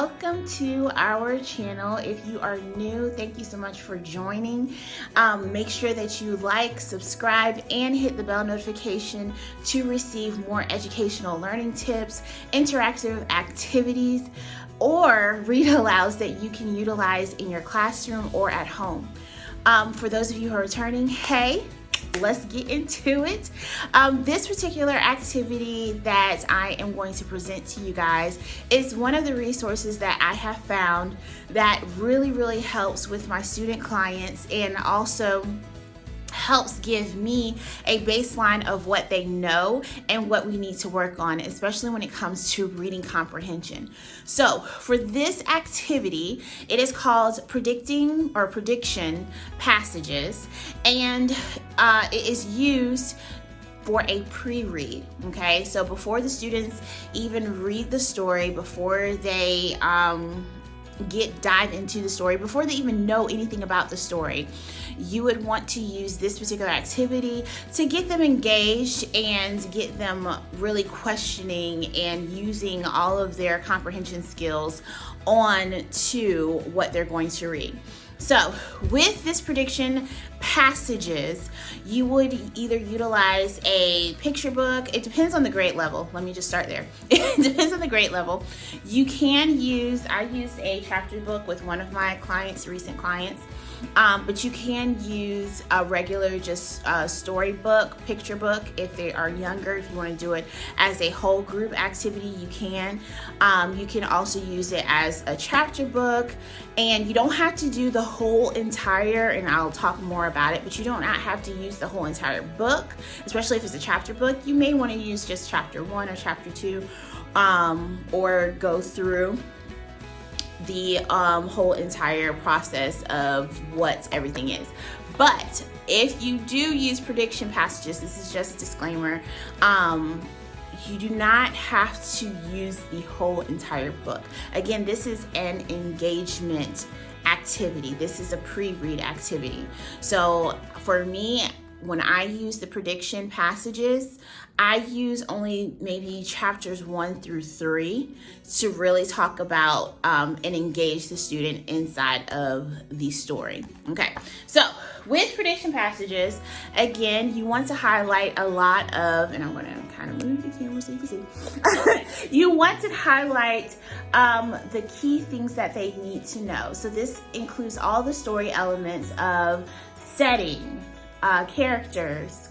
welcome to our channel. If you are new, thank you so much for joining. Make sure that you like, subscribe, and hit the bell notification to receive more educational learning tips, interactive activities, or read alouds that you can utilize in your classroom or at home. For those of you who are returning, hey, let's get into it. This particular activity that I am going to present to you guys is one of the resources that I have found that really helps with my student clients and also helps give me a baseline of what they know and what we need to work on, especially when it comes to reading comprehension. So for this activity, it is called predicting or prediction passages, and it is used for a pre-read. Okay, so before the students even read the story, before they dive into the story, before they even know anything about the story, you would want to use this particular activity to get them engaged and get them really questioning and using all of their comprehension skills on to what they're going to read. So with this prediction passages, you would either utilize a picture book. It depends on the grade level. Let me just start there. It depends on the grade level. You can use, I used a chapter book with one of my clients, recent clients, but you can use a regular just storybook, picture book if they are younger. If you want to do it as a whole group activity, you can. You can also use it as a chapter book, and you don't have to do the whole entire, and I'll talk more about it, but you don't have to use the whole entire book, especially if it's a chapter book. You may want to use just chapter 1 or chapter 2, or go through the whole entire process of what everything is. But if you do use prediction passages, this is just a disclaimer, you do not have to use the whole entire book. Again, this is an engagement activity. This is a pre-read activity. So for me, when I use the prediction passages, I use only maybe chapters 1 through 3 to really talk about and engage the student inside of the story. Okay, so with prediction passages, again, you want to highlight a lot of, and I'm going to kind of move the camera so you can see. You want to highlight the key things that they need to know. So this includes all the story elements of setting, characters,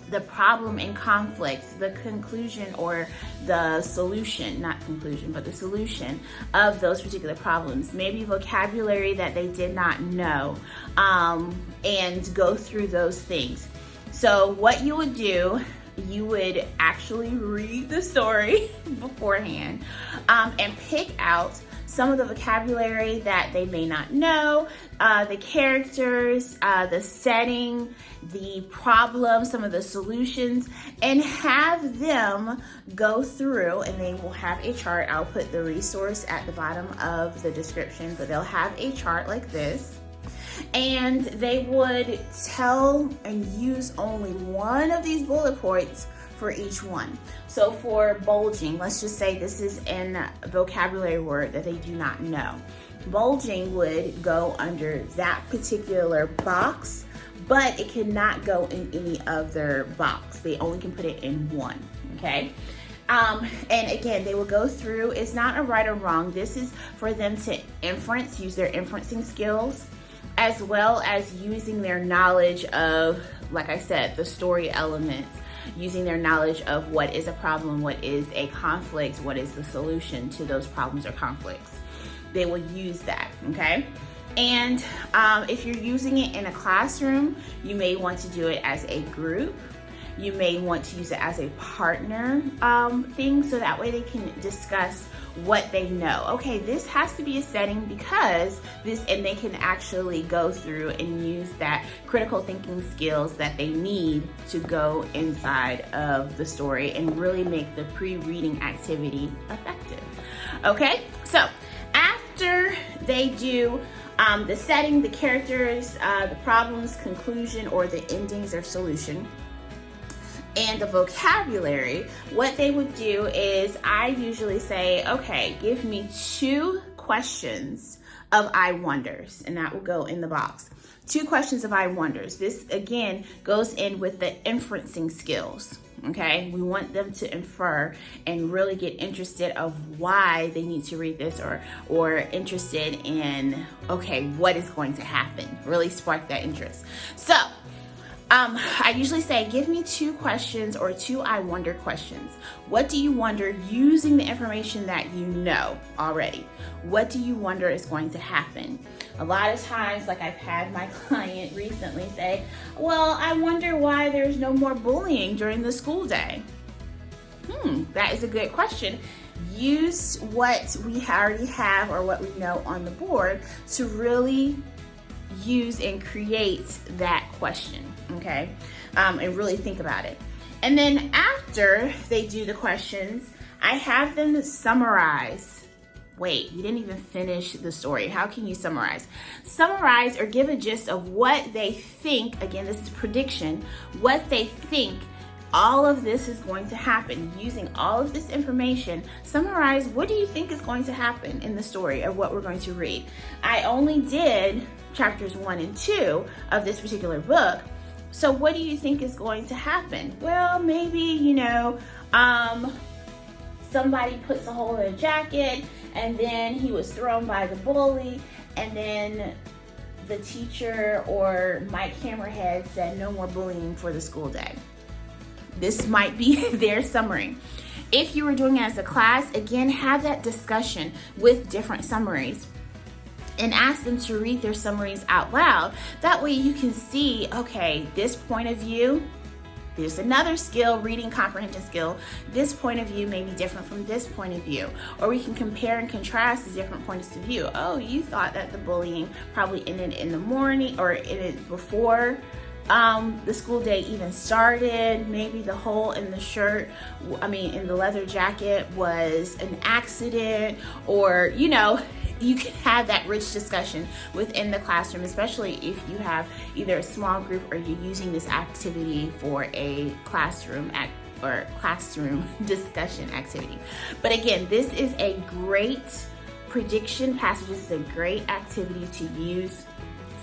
the problem and conflict, the conclusion or the solution, not conclusion, but the solution of those particular problems, maybe vocabulary that they did not know, and go through those things. So what you would do, you would actually read the story beforehand, and pick out some of the vocabulary that they may not know, the characters, the setting, the problem, some of the solutions, and have them go through, and they will have a chart. I'll put the resource at the bottom of the description, but they'll have a chart like this. And they would tell and use only one of these bullet points for each one. So for bulging, let's just say this is a vocabulary word that they do not know. Bulging would go under that particular box, but it cannot go in any other box. They only can put it in one, okay? And again, they will go through, it's not a right or wrong. This is for them to inference, use their inferencing skills, as well as using their knowledge of, like I said, the story elements, using their knowledge of what is a problem, what is a conflict, what is the solution to those problems or conflicts. They will use that, okay? And if you're using it in a classroom, you may want to do it as a group. You may want to use it as a partner thing, so that way they can discuss what they know. Okay, this has to be a setting because this, and they can actually go through and use that critical thinking skills that they need to go inside of the story and really make the pre-reading activity effective. Okay, so after they do the setting, the characters, the problems, conclusion, or the endings or solution, and the vocabulary, what they would do is I usually say, okay, give me 2 questions of I wonders, and that will go in the box. 2 questions of I wonders. This again goes in with the inferencing skills. Okay, we want them to infer and really get interested of why they need to read this, or interested in, okay, what is going to happen. Really spark that interest. So I usually say, give me 2 questions or 2 I wonder questions. What do you wonder using the information that you know already? What do you wonder is going to happen? A lot of times, like I've had my client recently say, well, I wonder why there's no more bullying during the school day. That is a good question. Use what we already have or what we know on the board to really use and create that question, okay? And really think about it. And then after they do the questions, I have them summarize. Wait, you didn't even finish the story. How can you summarize? Summarize or give a gist of what they think, again, this is prediction, what they think all of this is going to happen. Using all of this information, summarize what do you think is going to happen in the story of what we're going to read. I only did chapters 1 and 2 of this particular book. So what do you think is going to happen? Well, maybe, somebody puts a hole in a jacket, and then he was thrown by the bully, and then the teacher or Mike Hammerhead said no more bullying for the school day. This might be their summary. If you were doing it as a class, again, have that discussion with different summaries and ask them to read their summaries out loud. That way you can see, okay, this point of view, there's another skill, reading comprehension skill. This point of view may be different from this point of view. Or we can compare and contrast the different points of view. Oh, you thought that the bullying probably ended in the morning or ended before the school day even started. Maybe the hole in the shirt, in the leather jacket was an accident, or, you can have that rich discussion within the classroom, especially if you have either a small group or you're using this activity for a classroom discussion activity. But again, this is a great prediction passage. This is a great activity to use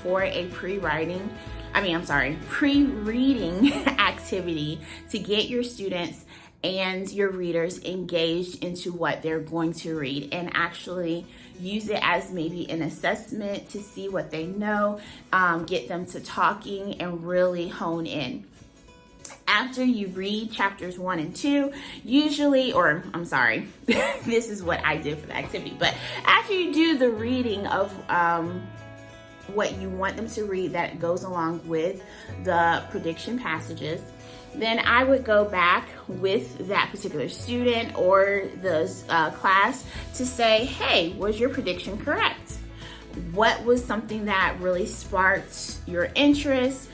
for a pre-reading activity to get your students and your readers engaged into what they're going to read, and actually use it as maybe an assessment to see what they know, get them to talking and really hone in. After you read chapters 1 and 2, this is what I did for the activity, but after you do the reading of what you want them to read that goes along with the prediction passages, then I would go back with that particular student or the class to say, hey, was your prediction correct? What was something that really sparked your interest?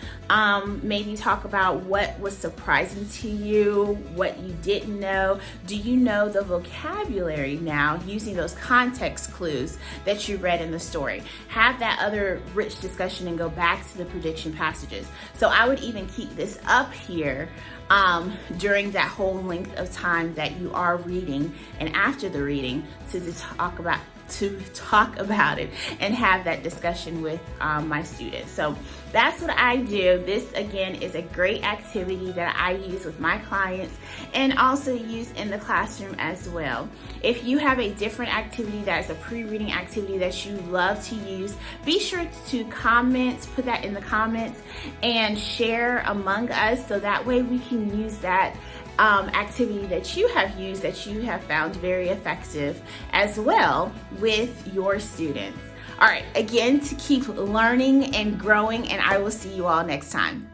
Maybe talk about what was surprising to you, what you didn't know. Do you know the vocabulary now using those context clues that you read in the story? Have that other rich discussion and go back to the prediction passages. So I would even keep this up here during that whole length of time that you are reading and after the reading to talk about it and have that discussion with my students. So that's what I do. This again is a great activity that I use with my clients and also use in the classroom as well. If you have a different activity that's a pre-reading activity that you love to use, be sure to put that in the comments and share among us, so that way we can use that activity that you have used, that you have found very effective as well with your students. All right, again, to keep learning and growing, and I will see you all next time.